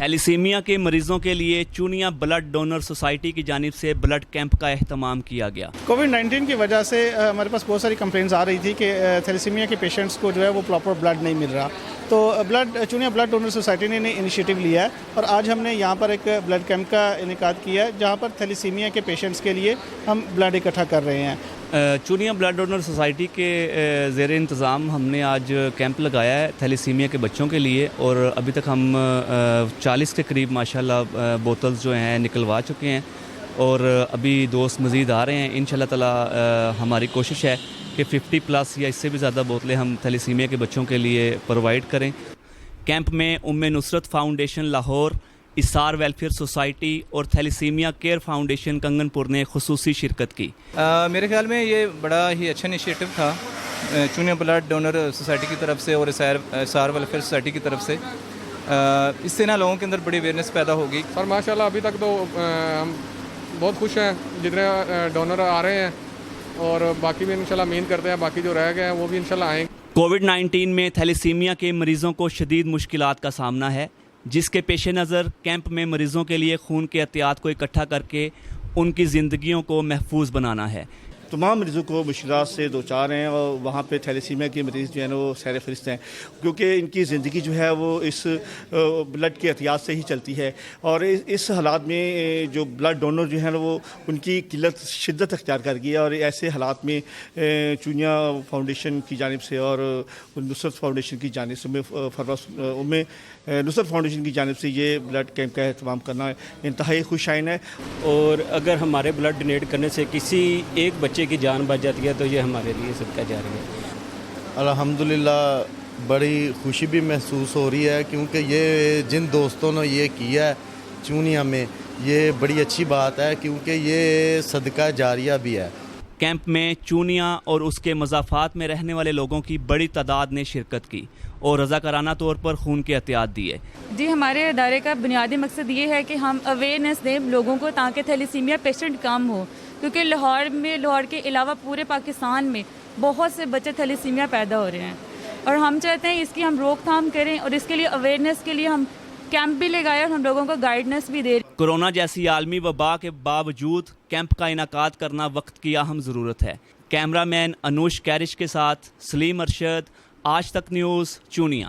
Thalassaemia کے مریضوں کے لیے چونیا بلڈ ڈونر سوسائٹی کی جانب سے بلڈ کیمپ کا اہتمام کیا گیا۔ کووڈ-19 کی وجہ سے ہمارے پاس بہت ساری کمپلینٹس آ رہی تھی کہ تھیلیسیمیا کے پیشنٹس کو جو ہے وہ پراپر بلڈ نہیں مل رہا، تو چونیا بلڈ ڈونر سوسائٹی نے انیشیٹو لیا ہے اور آج ہم نے یہاں پر ایک بلڈ کیمپ کا انعقاد کیا ہے جہاں پر تھیلیسیمیا کے پیشنٹس کے لیے ہم بلڈ اکٹھا کر رہے ہیں۔ چونیا بلڈ ڈونر سوسائٹی کے زیر انتظام ہم نے آج کیمپ لگایا ہے تھیلیسیمیا کے بچوں کے لیے، اور ابھی تک ہم 40 کے قریب ماشاءاللہ بوتلز جو ہیں نکلوا چکے ہیں، اور ابھی دوست مزید آ رہے ہیں۔ انشاءاللہ تعالی ہماری کوشش ہے کہ 50+ یا اس سے بھی زیادہ بوتلیں ہم تھیلیسیمیا کے بچوں کے لیے پرووائڈ کریں۔ کیمپ میں نصرت فاؤنڈیشن لاہور، اسار ویلفیئر سوسائٹی اور تھیلیسیمیا کیئر فاؤنڈیشن کنگن پور نے خصوصی شرکت کی۔ میرے خیال میں یہ بڑا ہی اچھا انیشیٹو تھا چونیا بلڈ ڈونر سوسائٹی کی طرف سے اور اسار ویلفیئر سوسائٹی کی طرف سے۔ اس سے نا لوگوں کے اندر بڑی اویئرنیس پیدا ہوگی۔ سر ماشاءاللہ ابھی تک تو ہم بہت خوش ہیں جتنے ڈونر آ رہے ہیں، اور باقی بھی انشاءاللہ امید کرتے ہیں باقی جو رہ گئے ہیں وہ بھی انشاءاللہ آئیں۔ کووڈ-19 میں تھیلیسیمیا کے مریضوں کو شدید مشکلات کا سامنا ہے، جس کے پیش نظر کیمپ میں مریضوں کے لیے خون کے عطیات کو اکٹھا کر کے ان کی زندگیوں کو محفوظ بنانا ہے۔ تمام مریضوں کو مشکلات سے دوچار ہیں، اور وہاں پہ تھیلیسیمیا کے مریض جو ہیں وہ سیر فہرست ہیں، کیونکہ ان کی زندگی جو ہے وہ اس بلڈ کے عطیات سے ہی چلتی ہے، اور اس حالات میں جو بلڈ ڈونر جو ہیں وہ ان کی قلت شدت اختیار کر گئی ہے، اور ایسے حالات میں چونیا فاؤنڈیشن کی جانب سے اور نصرت فاؤنڈیشن کی جانب سے نصرت فاؤنڈیشن کی جانب سے یہ بلڈ کیمپ کا اہتمام کرنا انتہائی خوش آئین ہے۔ اور اگر ہمارے بلڈ ڈونیٹ کرنے سے کسی ایک بچے کی جان بچ جاتی ہے تو یہ ہمارے لیے صدقہ جاری ہے۔ الحمدللہ بڑی خوشی بھی محسوس ہو رہی ہے، کیونکہ یہ جن دوستوں نے یہ کیا ہے چونیا میں، یہ بڑی اچھی بات ہے، کیونکہ یہ صدقہ جاریہ بھی ہے۔ کیمپ میں چونیا اور اس کے مضافات میں رہنے والے لوگوں کی بڑی تعداد نے شرکت کی اور رضاکارانہ طور پر خون کے عطیات دیے۔ جی، ہمارے ادارے کا بنیادی مقصد یہ ہے کہ ہم اویئرنیس دیں لوگوں کو تاکہ تھیلیسیمیا پیشنٹ کم ہو، کیونکہ لاہور کے علاوہ پورے پاکستان میں بہت سے بچے تھیلیسیمیا پیدا ہو رہے ہیں، اور ہم چاہتے ہیں اس کی ہم روک تھام کریں، اور اس کے لیے اویئرنیس کے لیے ہم کیمپ بھی لگائے اور ہم لوگوں کو گائیڈنس بھی دے۔ کورونا جیسی عالمی وبا کے باوجود کیمپ کا انعقاد کرنا وقت کی اہم ضرورت ہے۔ کیمرہ مین انوش کیرش کے ساتھ سلیم ارشد، آج تک نیوز، چونیا۔